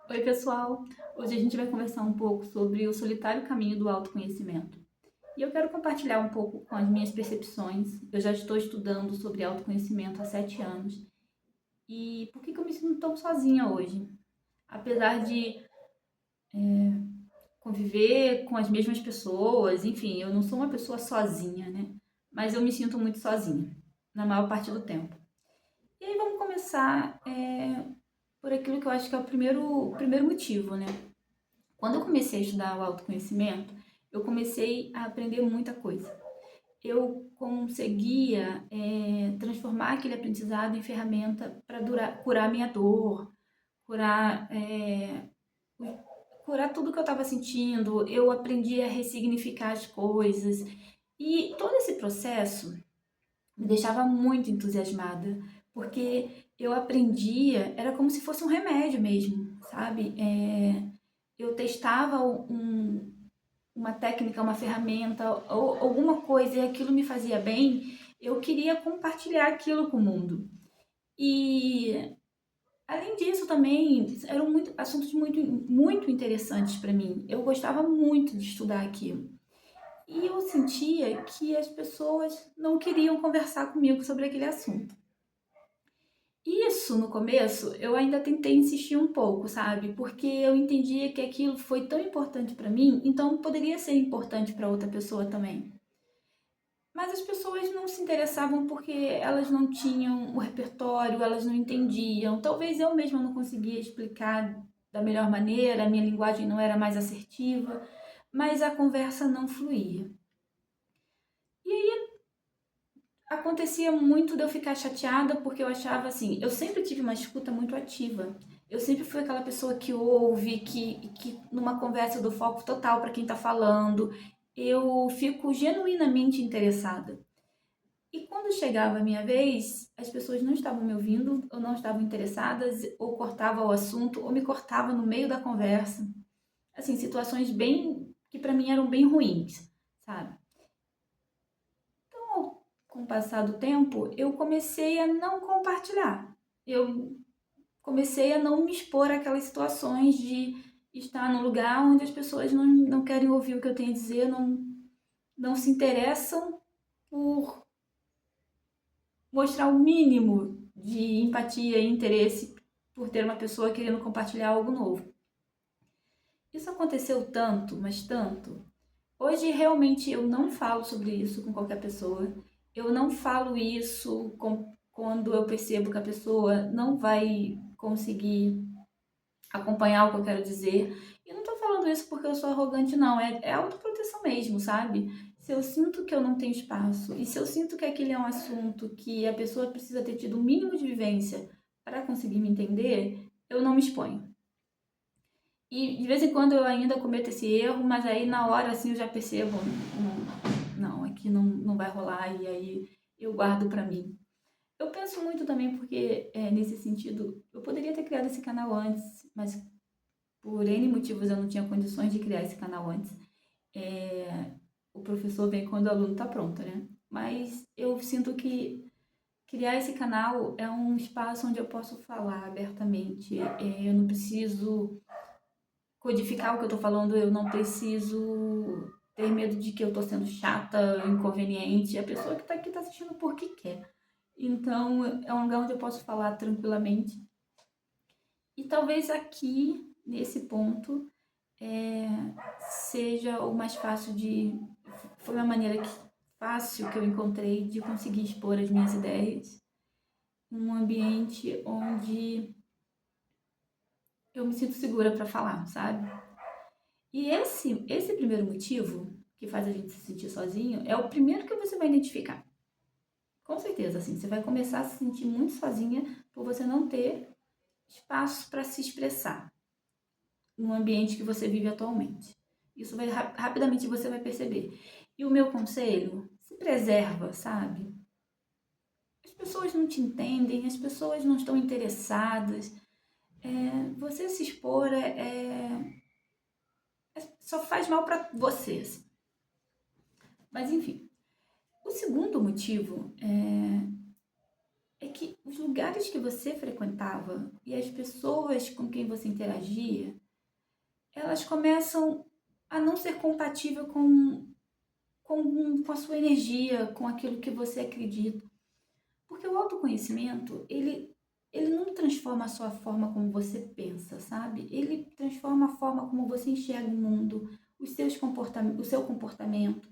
Oi, pessoal! Hoje a gente vai conversar um pouco sobre o solitário caminho do autoconhecimento. E eu quero compartilhar um pouco com as minhas percepções. Eu já estou estudando sobre autoconhecimento há 7 anos. E por que que eu me sinto tão sozinha hoje? Apesar de conviver com as mesmas pessoas, enfim, eu não sou uma pessoa sozinha, né? Mas eu me sinto muito sozinha, na maior parte do tempo. E aí vamos começar por aquilo que eu acho que é o primeiro motivo, né? Quando eu comecei a estudar o autoconhecimento, eu comecei a aprender muita coisa. Eu conseguia transformar aquele aprendizado em ferramenta para curar minha dor, curar, curar tudo que eu estava sentindo. Eu aprendi a ressignificar as coisas. E todo esse processo me deixava muito entusiasmada, porque eu aprendia, era como se fosse um remédio mesmo, sabe? Eu testava uma técnica, uma ferramenta ou alguma coisa e aquilo me fazia bem, eu queria compartilhar aquilo com o mundo. E além disso também eram assuntos muito interessantes para mim. Eu gostava muito de estudar aquilo. E eu sentia que as pessoas não queriam conversar comigo sobre aquele assunto. Isso, no começo, eu ainda tentei insistir um pouco, sabe? Porque eu entendia que aquilo foi tão importante para mim, então poderia ser importante para outra pessoa também. Mas as pessoas não se interessavam porque elas não tinham o repertório, elas não entendiam. Talvez eu mesma não conseguia explicar da melhor maneira, a minha linguagem não era mais assertiva, mas a conversa não fluía. E aí acontecia muito de eu ficar chateada porque eu achava assim, eu sempre tive uma escuta muito ativa. Eu sempre fui aquela pessoa que ouve, que numa conversa eu dou foco total para quem está falando. Eu fico genuinamente interessada. E quando chegava a minha vez, as pessoas não estavam me ouvindo, ou não estavam interessadas, ou cortava o assunto, ou me cortava no meio da conversa. Assim, situações bem que para mim eram bem ruins, sabe? Com o passar do tempo, eu comecei a não compartilhar. Eu comecei a não me expor àquelas situações de estar num lugar onde as pessoas não querem ouvir o que eu tenho a dizer, não se interessam por mostrar o mínimo de empatia e interesse por ter uma pessoa querendo compartilhar algo novo. Isso aconteceu tanto, mas tanto. Hoje realmente eu não falo sobre isso com qualquer pessoa. Eu não falo isso quando eu percebo que a pessoa não vai conseguir acompanhar o que eu quero dizer. E não tô falando isso porque eu sou arrogante, não. É autoproteção mesmo, sabe? Se eu sinto que eu não tenho espaço e se eu sinto que aquele é um assunto que a pessoa precisa ter tido o mínimo de vivência para conseguir me entender, eu não me exponho. E de vez em quando eu ainda cometo esse erro, mas aí na hora assim eu já percebo, não, aqui não vai rolar e aí eu guardo pra mim. Eu penso muito também porque nesse sentido, eu poderia ter criado esse canal antes, mas por N motivos eu não tinha condições de criar esse canal antes. É, o professor vem quando o aluno está pronto, né? Mas eu sinto que criar esse canal é um espaço onde eu posso falar abertamente. Eu não preciso codificar o que eu tô falando, eu não preciso ter medo de que eu tô sendo chata, inconveniente. A pessoa que tá aqui tá assistindo porque quer. Então, é um lugar onde eu posso falar tranquilamente. E talvez aqui, nesse ponto, é, seja o mais fácil de. Foi uma maneira fácil que eu encontrei de conseguir expor as minhas ideias em um ambiente onde eu me sinto segura para falar, sabe? E esse primeiro motivo que faz a gente se sentir sozinho é o primeiro que você vai identificar. Com certeza, assim, você vai começar a se sentir muito sozinha por você não ter espaço para se expressar no ambiente que você vive atualmente. Isso vai rapidamente você vai perceber. E o meu conselho, se preserva, sabe? As pessoas não te entendem, as pessoas não estão interessadas. Você se expor só faz mal para você. Assim. Mas enfim, o segundo motivo é que os lugares que você frequentava e as pessoas com quem você interagia, elas começam a não ser compatível com a sua energia, com aquilo que você acredita. Porque o autoconhecimento, ele não transforma a sua forma como você pensa, sabe? Ele transforma a forma como você enxerga o mundo, o seu comportamento.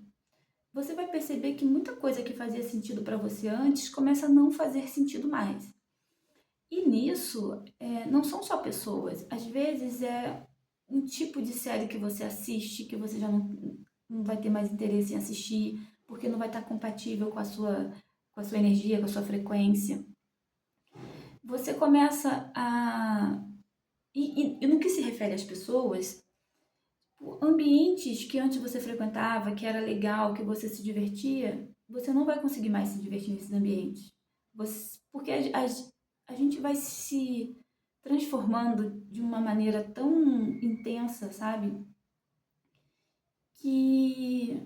Você vai perceber que muita coisa que fazia sentido para você antes começa a não fazer sentido mais. E nisso, não são só pessoas. Às vezes é um tipo de série que você assiste que você já não vai ter mais interesse em assistir, porque não vai estar compatível com a sua energia, com a sua frequência. Você começa a... E no que se refere às pessoas, ambientes que antes você frequentava, que era legal, que você se divertia, você não vai conseguir mais se divertir nesses ambientes. Porque a gente vai se transformando de uma maneira tão intensa, sabe? Que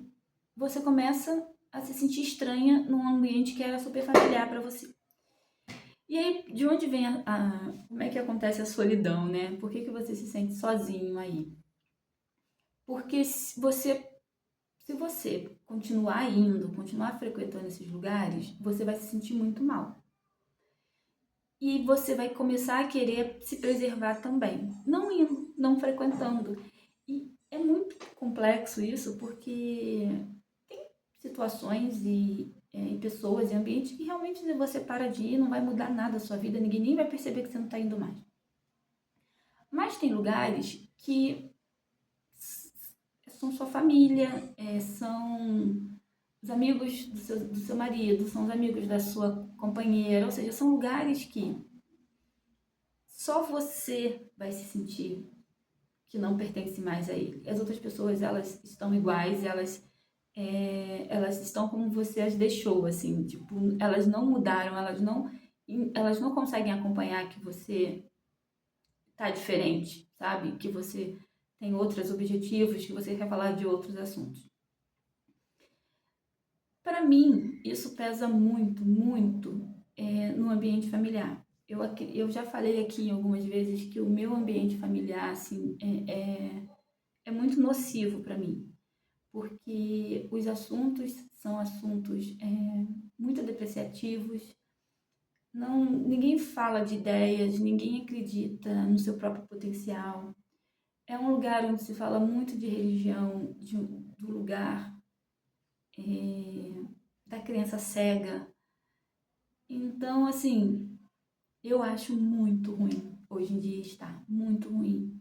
você começa a se sentir estranha num ambiente que era super familiar para você. E aí, de onde vem como é que acontece a solidão, né? Por que você se sente sozinho aí? Porque se você continuar indo, continuar frequentando esses lugares, você vai se sentir muito mal. E você vai começar a querer se preservar também, não indo, não frequentando. E é muito complexo isso, porque tem situações e pessoas e ambientes que realmente se você para de ir, não vai mudar nada a sua vida, ninguém nem vai perceber que você não está indo mais. Mas tem lugares que são sua família, são os amigos do seu marido, são os amigos da sua companheira, ou seja, são lugares que só você vai se sentir que não pertence mais a ele. As outras pessoas, elas estão iguais, elas estão como você as deixou, assim, tipo, elas não mudaram, elas não conseguem acompanhar que você tá diferente, sabe? Que você tem outros objetivos, que você quer falar de outros assuntos. Para mim, isso pesa muito, muito no ambiente familiar. Eu já falei aqui algumas vezes que o meu ambiente familiar assim, é muito nocivo para mim, porque os assuntos são assuntos muito depreciativos, ninguém fala de ideias, ninguém acredita no seu próprio potencial. É um lugar onde se fala muito de religião, do lugar da criança cega. Então, assim, eu acho muito ruim hoje em dia estar, muito ruim.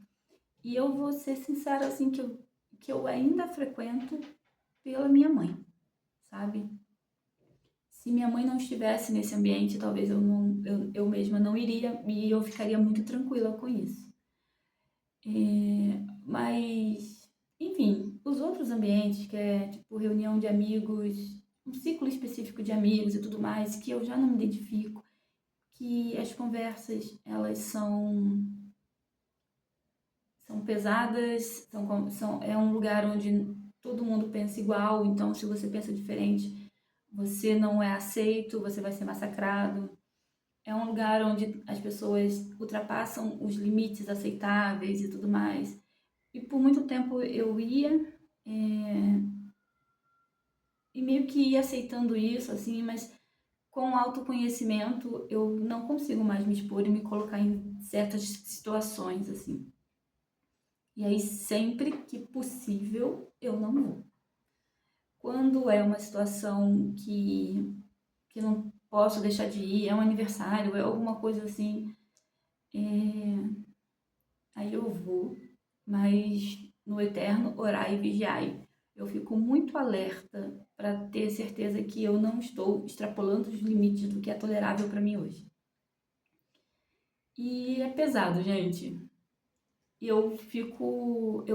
E eu vou ser sincera, assim, que eu ainda frequento pela minha mãe, sabe? Se minha mãe não estivesse nesse ambiente, talvez eu mesma não iria e eu ficaria muito tranquila com isso. Mas, enfim, os outros ambientes, que é tipo reunião de amigos, um ciclo específico de amigos e tudo mais, que eu já não me identifico, que as conversas, elas são pesadas, é um lugar onde todo mundo pensa igual, então se você pensa diferente, você não é aceito, você vai ser massacrado. É um lugar onde as pessoas ultrapassam os limites aceitáveis e tudo mais. E por muito tempo eu ia e meio que ia aceitando isso, assim, mas com autoconhecimento eu não consigo mais me expor e me colocar em certas situações, assim. E aí, sempre que possível, eu não vou. Quando é uma situação que não posso deixar de ir, é um aniversário, é alguma coisa assim, aí eu vou, mas no eterno orai e vigiai. Eu fico muito alerta para ter certeza que eu não estou extrapolando os limites do que é tolerável para mim hoje. E é pesado, gente. Eu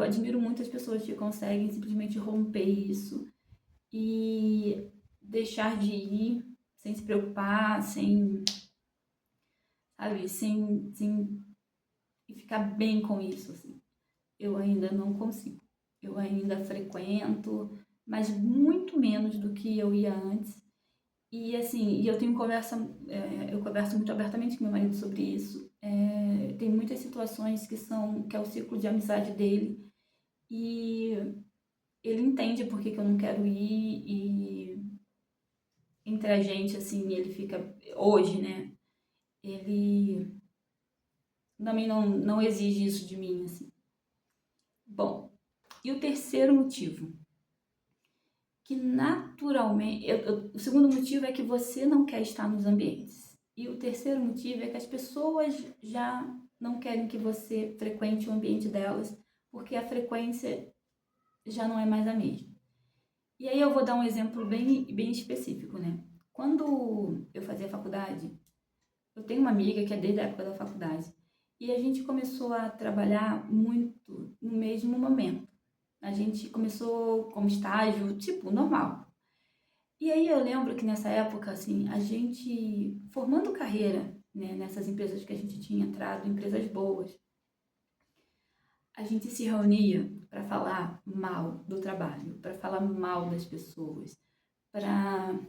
admiro muito as pessoas que conseguem simplesmente romper isso e deixar de ir sem se preocupar, sabe, e ficar bem com isso, assim. Eu ainda não consigo. Eu ainda frequento, mas muito menos do que eu ia antes. E assim, eu tenho eu converso muito abertamente com meu marido sobre isso. Tem muitas situações que é o ciclo de amizade dele, e ele entende por que que eu não quero ir, e entre a gente, assim, ele fica, hoje, né, ele também não exige isso de mim, assim. Bom, e o terceiro motivo, que naturalmente, o segundo motivo é que você não quer estar nos ambientes. E o terceiro motivo é que as pessoas já não querem que você frequente o ambiente delas, porque a frequência já não é mais a mesma. E aí eu vou dar um exemplo bem específico, né? Quando eu fazia faculdade, eu tenho uma amiga que é desde a época da faculdade, e a gente começou a trabalhar muito no mesmo momento. A gente começou como estágio, tipo, normal. E aí eu lembro que nessa época, assim, a gente formando carreira, né, nessas empresas que a gente tinha entrado, empresas boas, a gente se reunia para falar mal do trabalho, para falar mal das pessoas, para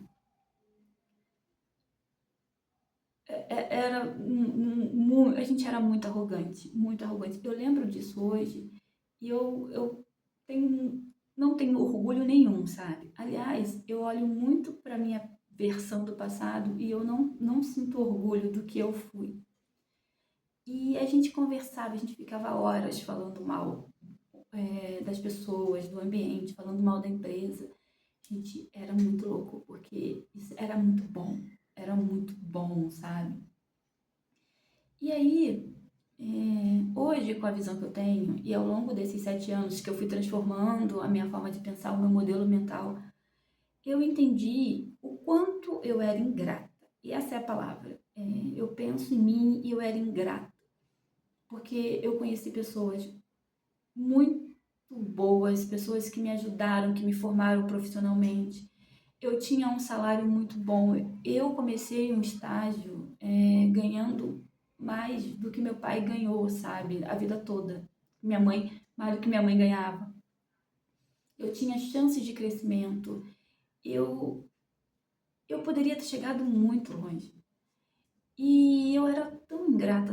a gente era muito arrogante, muito arrogante. Eu lembro disso hoje e eu tenho, não tenho orgulho nenhum, sabe? Aliás, eu olho muito para minha versão do passado e eu não sinto orgulho do que eu fui. E a gente conversava, a gente ficava horas falando mal das pessoas, do ambiente, falando mal da empresa. Gente, era muito louco, porque isso era muito bom, sabe? E aí, hoje, com a visão que eu tenho, e ao longo desses 7 anos que eu fui transformando a minha forma de pensar, o meu modelo mental, eu entendi o quanto eu era ingrata. E essa é a palavra. Eu penso em mim e eu era ingrata. Porque eu conheci pessoas muito boas, pessoas que me ajudaram, que me formaram profissionalmente. Eu tinha um salário muito bom. Eu comecei um estágio ganhando mais do que meu pai ganhou, sabe? A vida toda. Minha mãe, mais do que minha mãe ganhava. Eu tinha chances de crescimento. Eu, eu poderia ter chegado muito longe. E eu era tão ingrata,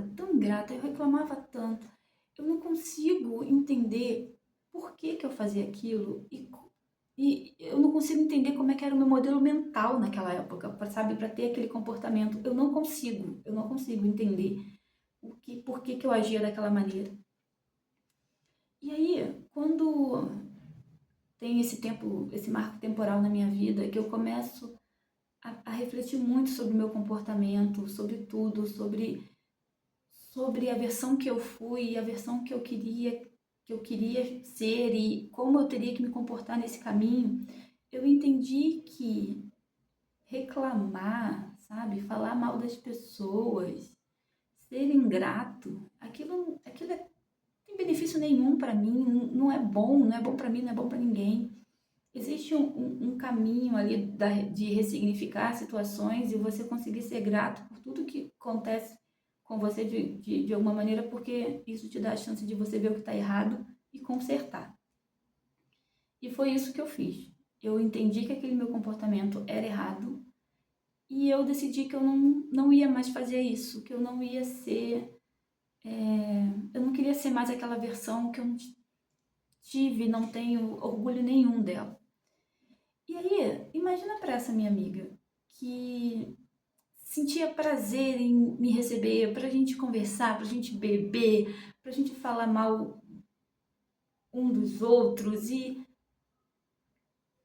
eu reclamava tanto. Eu não consigo entender por que que eu fazia aquilo e eu não consigo entender como é que era o meu modelo mental naquela época, sabe, para ter aquele comportamento. Eu não consigo entender por que que eu agia daquela maneira. E aí, quando tem esse tempo, esse marco temporal na minha vida, que eu começo a refletir muito sobre o meu comportamento, sobre tudo, sobre a versão que eu fui, a versão que eu queria ser e como eu teria que me comportar nesse caminho, eu entendi que reclamar, sabe, falar mal das pessoas, ser ingrato, aquilo não tem benefício nenhum para mim, não é bom, não é bom para mim, não é bom para ninguém. Existe um caminho ali de ressignificar situações e você conseguir ser grato por tudo que acontece com você de alguma maneira, porque isso te dá a chance de você ver o que está errado e consertar. E foi isso que eu fiz. Eu entendi que aquele meu comportamento era errado e eu decidi que eu não ia mais fazer isso, que eu não ia ser. Eu não queria ser mais aquela versão que eu não tive, não tenho orgulho nenhum dela. E aí, imagina para essa minha amiga que sentia prazer em me receber, pra gente conversar, pra gente beber, pra gente falar mal um dos outros e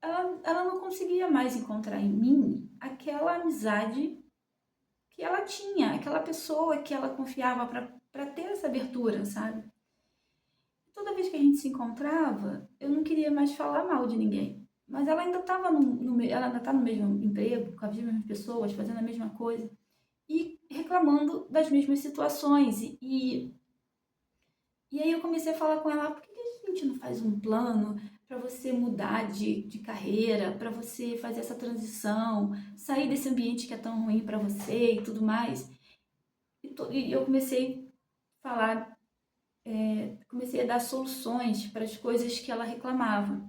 ela não conseguia mais encontrar em mim aquela amizade que ela tinha, aquela pessoa que ela confiava para ter essa abertura, sabe? Toda vez que a gente se encontrava, eu não queria mais falar mal de ninguém. Mas ela ainda estava ela ainda tá no mesmo emprego, com as mesmas pessoas, fazendo a mesma coisa e reclamando das mesmas situações. E aí eu comecei a falar com ela, por que a gente não faz um plano para você mudar de carreira, para você fazer essa transição, sair desse ambiente que é tão ruim para você e tudo mais? E eu comecei a falar, comecei a dar soluções para as coisas que ela reclamava.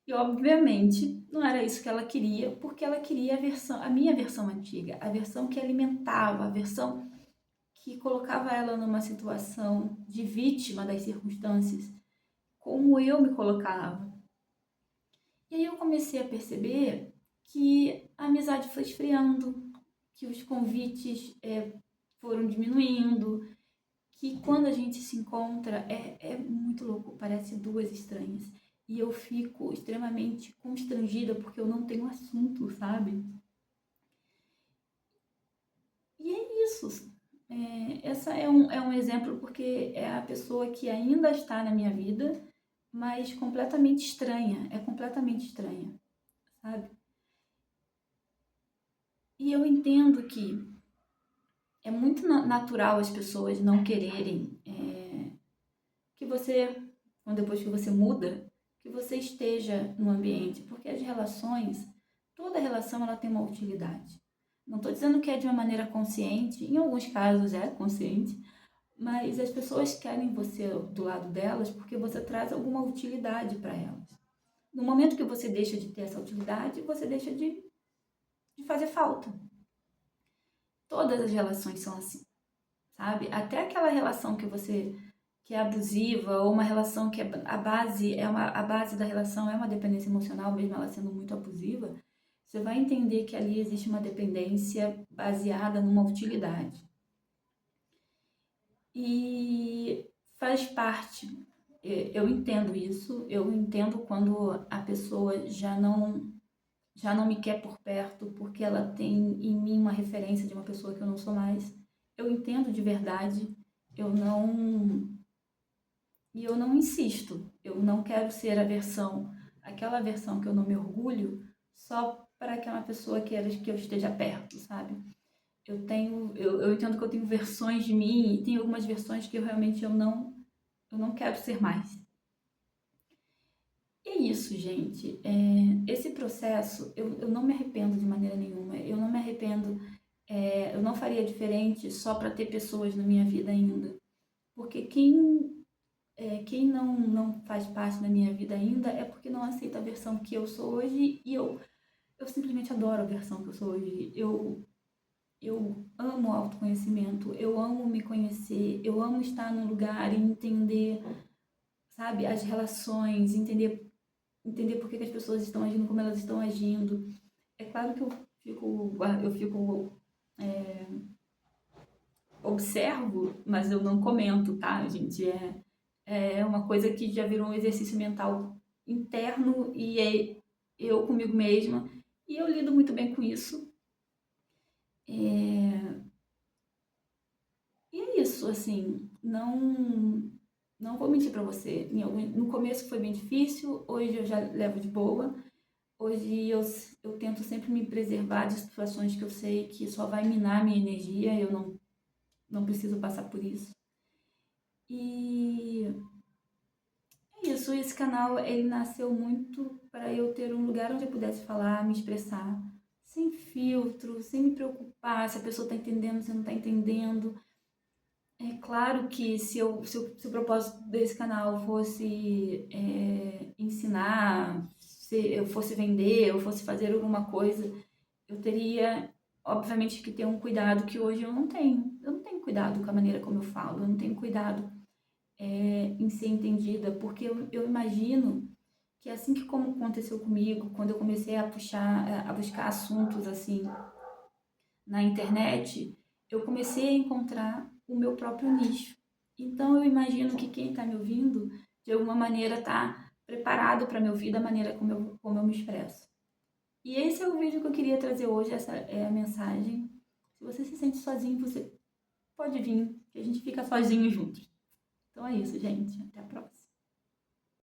E obviamente não era isso que ela queria, porque ela queria a minha versão antiga, a versão que alimentava, a versão que colocava ela numa situação de vítima das circunstâncias, como eu me colocava. E aí eu comecei a perceber que a amizade foi esfriando, que os convites foram diminuindo, que quando a gente se encontra é muito louco, parece duas estranhas. E eu fico extremamente constrangida porque eu não tenho assunto, sabe? E é isso. Essa é um exemplo porque é a pessoa que ainda está na minha vida, mas completamente estranha. É completamente estranha, sabe? E eu entendo que é muito natural as pessoas não quererem que você, depois que você muda, que você esteja no ambiente, porque as relações, toda relação ela tem uma utilidade. Não estou dizendo que é de uma maneira consciente, em alguns casos é consciente, mas as pessoas querem você do lado delas porque você traz alguma utilidade para elas. No momento que você deixa de ter essa utilidade, você deixa de fazer falta. Todas as relações são assim, sabe? Até aquela relação que é abusiva ou uma relação que a base da relação é uma dependência emocional, mesmo ela sendo muito abusiva, você vai entender que ali existe uma dependência baseada numa utilidade. E faz parte. Eu entendo isso, eu entendo quando a pessoa já não me quer por perto porque ela tem em mim uma referência de uma pessoa que eu não sou mais. Eu entendo de verdade. Eu não e eu não insisto. Eu não quero ser aquela versão que eu não me orgulho, só para que uma pessoa queira que eu esteja perto, sabe? Eu entendo que eu tenho versões de mim e tem algumas versões que realmente eu não quero ser mais. E é isso, gente. Esse processo, eu não me arrependo de maneira nenhuma. Eu não me arrependo, eu não faria diferente só para ter pessoas na minha vida ainda. Porque quem não faz parte da minha vida ainda é porque não aceita a versão que eu sou hoje e eu simplesmente adoro a versão que eu sou hoje. Eu amo o autoconhecimento, eu amo me conhecer, eu amo estar num lugar e entender, sabe, as relações, entender por que as pessoas estão agindo como elas estão agindo. É claro que eu fico observo, mas eu não comento, tá, gente? É uma coisa que já virou um exercício mental interno e é eu comigo mesma. E eu lido muito bem com isso. E é isso, assim, não vou mentir pra você. No começo foi bem difícil, hoje eu já levo de boa. Hoje eu tento sempre me preservar de situações que eu sei que só vai minar minha energia, eu não preciso passar por isso. E é isso, esse canal ele nasceu muito para eu ter um lugar onde eu pudesse falar, me expressar, sem filtro, sem me preocupar se a pessoa está entendendo, se não está entendendo. É claro que se o propósito desse canal fosse ensinar, se eu fosse vender, eu fosse fazer alguma coisa, eu teria, obviamente, que ter um cuidado que hoje eu não tenho. Eu não tenho cuidado com a maneira como eu falo, eu não tenho cuidado em ser entendida, porque eu imagino que assim que como aconteceu comigo, quando eu comecei a buscar assuntos assim na internet, eu comecei a encontrar o meu próprio nicho. Então eu imagino que quem está me ouvindo, de alguma maneira, está preparado para me ouvir da maneira como eu me expresso. E esse é o vídeo que eu queria trazer hoje, essa é a mensagem. Se você se sente sozinho, você pode vir, que a gente fica sozinho juntos. Então é isso, gente. Até a próxima.